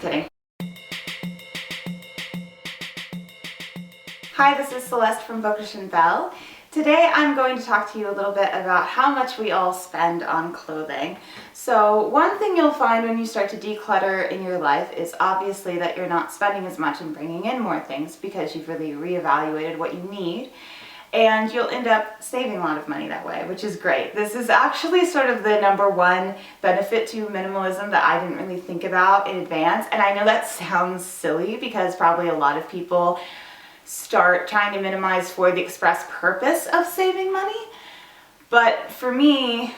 kidding. Hi, this is Celeste from Bocage and Bell. Today I'm going to talk to you a little bit about how much we all spend on clothing. So one thing you'll find when you start to declutter in your life is obviously that you're not spending as much and bringing in more things because you've really reevaluated what you need. And you'll end up saving a lot of money that way, which is great. This is actually sort of the number one benefit to minimalism that I didn't really think about in advance. And I know that sounds silly because probably a lot of people start trying to minimize for the express purpose of saving money. But for me,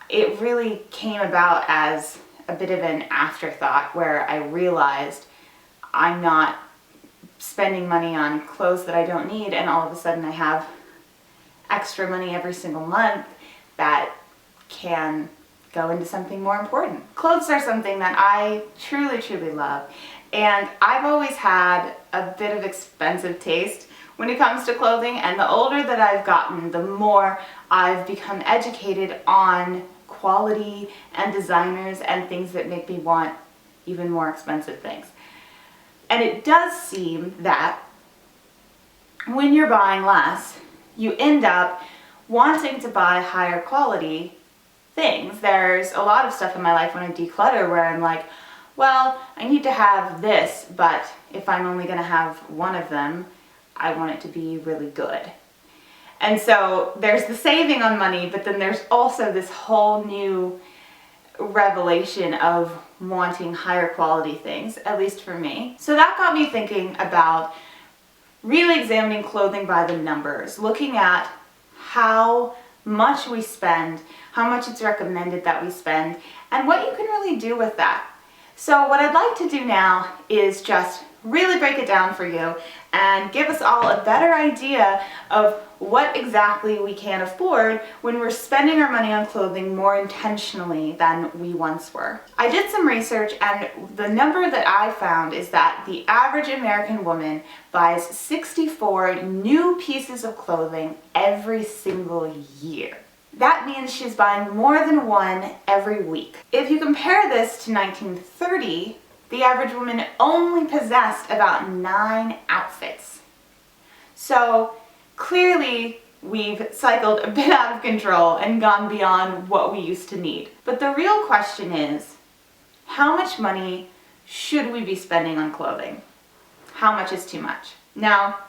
it really came about as a bit of an afterthought where I realized I'm not spending money on clothes that I don't need, and all of a sudden I have extra money every single month that can go into something more important. Clothes are something that I truly love, and I've always had a bit of expensive taste when it comes to clothing, and the older that I've gotten, the more I've become educated on quality and designers and things that make me want even more expensive things. And it does seem that when you're buying less, you end up wanting to buy higher quality things. There's a lot of stuff in my life when I declutter where I'm like, well, I need to have this, but if I'm only going to have one of them, I want it to be really good. And so there's the saving on money, but then there's also this whole new revelation of wanting higher quality things, at least for me. So that got me thinking about really examining clothing by the numbers, looking at how much we spend, how much it's recommended that we spend, and what you can really do with that. So what I'd like to do now is just really break it down for you and give us all a better idea of what exactly we can afford when we're spending our money on clothing more intentionally than we once were. I did some research, and the number that I found is that the average American woman buys 64 new pieces of clothing every single year. That means she's buying more than one every week. If you compare this to 1930, the average woman only possessed about 9 outfits. So clearly we've cycled a bit out of control and gone beyond what we used to need. But the real question is, how much money should we be spending on clothing? How much is too much? Now,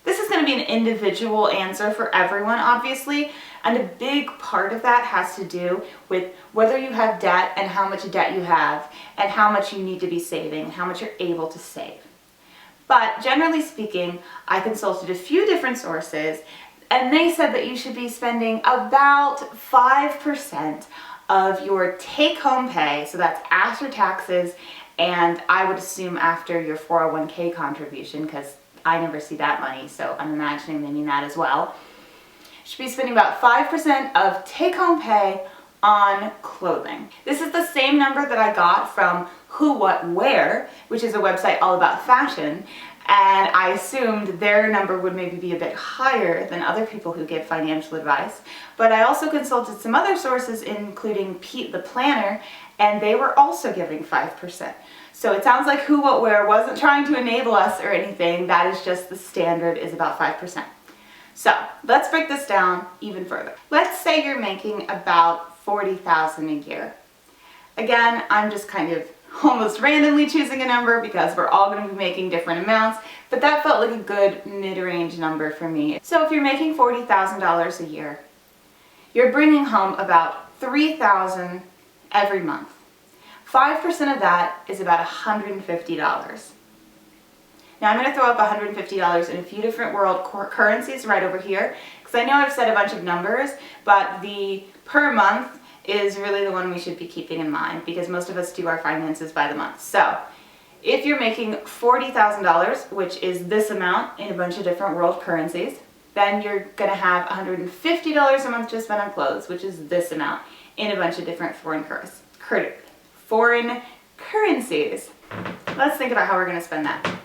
this is going to be an individual answer for everyone, obviously, and a big part of that has to do with whether you have debt and how much debt you have, and how much you need to be saving, and how much you're able to save. But generally speaking, I consulted a few different sources, and they said that you should be spending about 5% of your take-home pay, so that's after taxes, and I would assume after your 401k contribution, because I never see that money, so I'm imagining they mean that as well. You should be spending about 5% of take-home pay on clothing. This is the same number that I got from Who What Wear, which is a website all about fashion, and I assumed their number would maybe be a bit higher than other people who give financial advice. But I also consulted some other sources, including Pete the Planner, and they were also giving 5%. So it sounds like Who What Wear wasn't trying to enable us or anything. That is just the standard, is about 5%. So let's break this down even further. Let's say you're making about $40,000 a year. Again, I'm just kind of almost randomly choosing a number because we're all going to be making different amounts, but that felt like a good mid-range number for me. So if you're making $40,000 a year, you're bringing home about $3,000 every month. 5% of that is about $150. Now I'm going to throw up $150 in a few different world currencies right over here, because I know I've said a bunch of numbers, but the per month is really the one we should be keeping in mind, because most of us do our finances by the month. So if you're making $40,000, which is this amount in a bunch of different world currencies, then you're going to have $150 a month to spend on clothes, which is this amount in a bunch of different foreign currencies. Let's think about how we're going to spend that.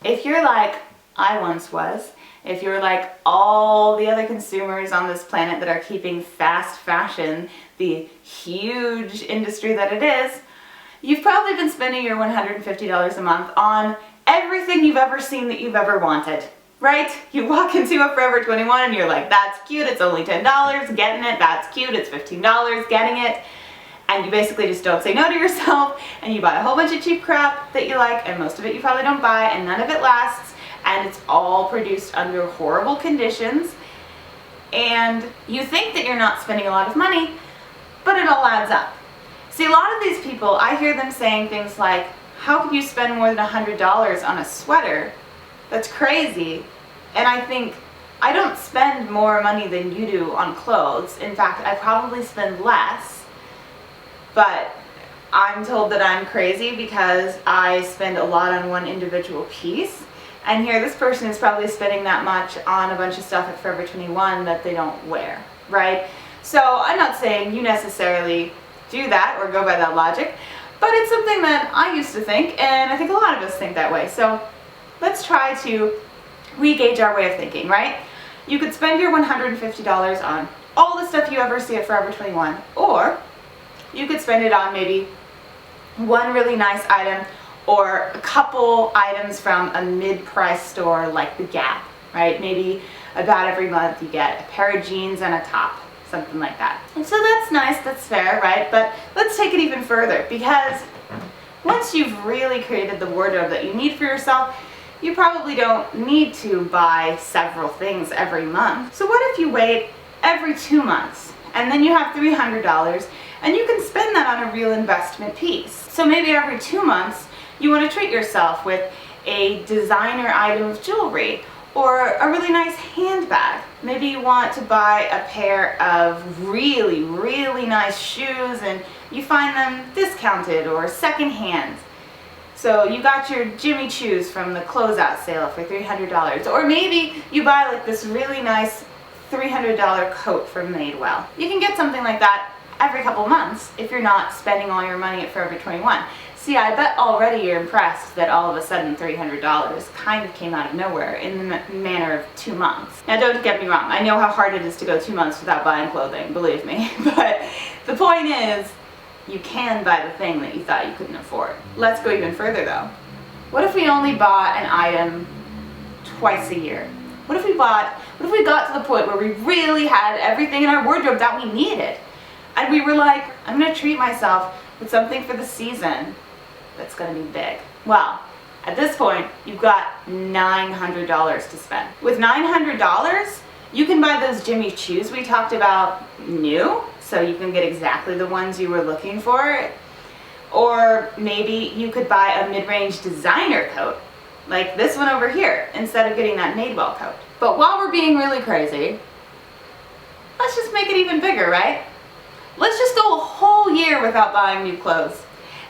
If you're like I once was, if you're like all the other consumers on this planet that are keeping fast fashion the huge industry that it is, You've probably been spending your $150 a month on everything you've ever seen that you've ever wanted, right? You walk into a Forever 21 and you're like, that's cute, it's only $10, getting it, that's cute, it's $15, getting it. And you basically just don't say no to yourself, and you buy a whole bunch of cheap crap that you like, and most of it you probably don't buy, and none of it lasts, and it's all produced under horrible conditions. And you think that you're not spending a lot of money, but it all adds up. See, a lot of these people, I hear them saying things like, how could you spend more than $100 on a sweater? That's crazy. And I think, I don't spend more money than you do on clothes. In fact, I probably spend less. But I'm told that I'm crazy because I spend a lot on one individual piece. And here this person is probably spending that much on a bunch of stuff at Forever 21 that they don't wear, right? So I'm not saying you necessarily do that or go by that logic, but it's something that I used to think, and I think a lot of us think that way. So let's try to re-gauge our way of thinking, right? You could spend your $150 on all the stuff you ever see at Forever 21, or you could spend it on maybe one really nice item or a couple items from a mid-price store like the Gap, right? Maybe about every month you get a pair of jeans and a top, something like that. And so that's nice, that's fair, right? But let's take it even further, because once you've really created the wardrobe that you need for yourself, you probably don't need to buy several things every month. So what if you wait every 2 months and then you have $300 and you can spend that on a real investment piece? So maybe every 2 months you want to treat yourself with a designer item of jewelry or a really nice handbag. Maybe you want to buy a pair of really, really nice shoes and you find them discounted or secondhand. So you got your Jimmy Choos from the closeout sale for $300. Or maybe you buy like this really nice $300 coat from Madewell. You can get something like that every couple months if you're not spending all your money at Forever 21. See, I bet already you're impressed that all of a sudden $300 kind of came out of nowhere in the manner of 2 months. Now don't get me wrong, I know how hard it is to go 2 months without buying clothing, believe me, but the point is, you can buy the thing that you thought you couldn't afford. Let's go even further though. What if we only bought an item twice a year? What if we got to the point where we really had everything in our wardrobe that we needed? And we were like, I'm gonna treat myself with something for the season that's gonna be big. Well, at this point, you've got $900 to spend. With $900, you can buy those Jimmy Choos we talked about new, so you can get exactly the ones you were looking for. Or maybe you could buy a mid-range designer coat, like this one over here, instead of getting that Madewell coat. But while we're being really crazy, let's just make it even bigger, right? Let's just go a whole year without buying new clothes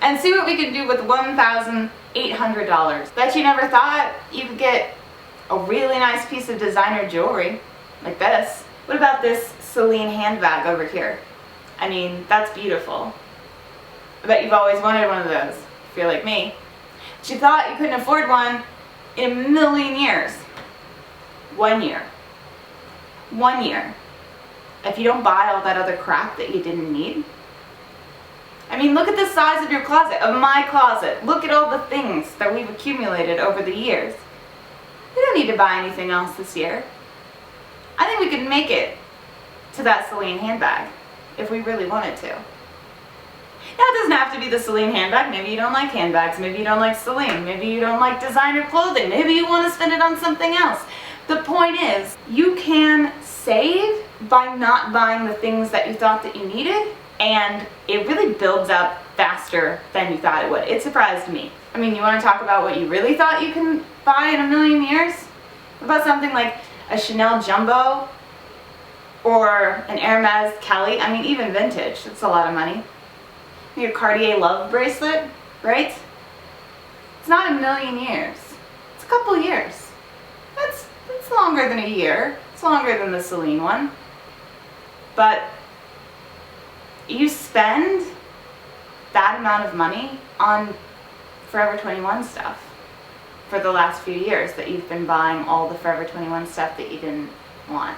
and see what we can do with $1,800. Bet you never thought you could get a really nice piece of designer jewelry like this. What about this Celine handbag over here? I mean, that's beautiful. I bet you've always wanted one of those, if you're like me. But you thought you couldn't afford one in a million years. 1 year. 1 year. If you don't buy all that other crap that you didn't need. I mean, look at the size of your closet, of my closet. Look at all the things that we've accumulated over the years. We don't need to buy anything else this year. I think we could make it to that Celine handbag if we really wanted to. Now, it doesn't have to be the Celine handbag. Maybe you don't like handbags. Maybe you don't like Celine. Maybe you don't like designer clothing. Maybe you want to spend it on something else. The point is, you can save by not buying the things that you thought that you needed, and it really builds up faster than you thought it would. It surprised me. I mean, you want to talk about what you really thought you can buy in a million years? What about something like a Chanel Jumbo or an Hermes Kelly? I mean, even vintage, that's a lot of money. Your Cartier Love bracelet, right? It's not a million years. It's a couple years. That's longer than a year. It's longer than the Celine one. But you spend that amount of money on Forever 21 stuff for the last few years that you've been buying all the Forever 21 stuff that you didn't want,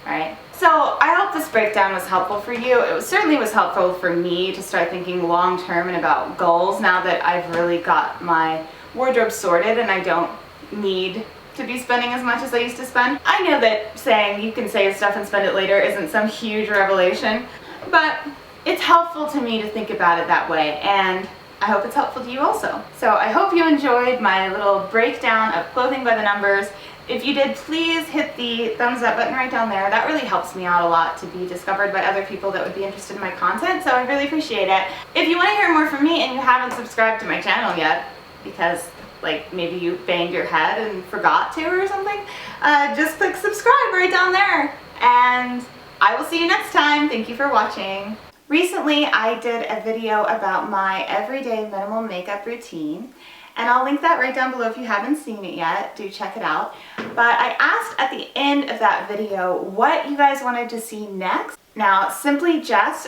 right? So I hope this breakdown was helpful for you. It certainly was helpful for me to start thinking long term and about goals now that I've really got my wardrobe sorted and I don't need to be spending as much as I used to spend. I know that saying you can save stuff and spend it later isn't some huge revelation, but it's helpful to me to think about it that way, and I hope it's helpful to you also. So I hope you enjoyed my little breakdown of clothing by the numbers. If you did, please hit the thumbs up button right down there. That really helps me out a lot to be discovered by other people that would be interested in my content, so I really appreciate it. If you want to hear more from me and you haven't subscribed to my channel yet, because like maybe you banged your head and forgot to or something, just click subscribe right down there. And I will see you next time. Thank you for watching. Recently, I did a video about my everyday minimal makeup routine, and I'll link that right down below if you haven't seen it yet. Do check it out. But I asked at the end of that video what you guys wanted to see next. Now, Simply Jess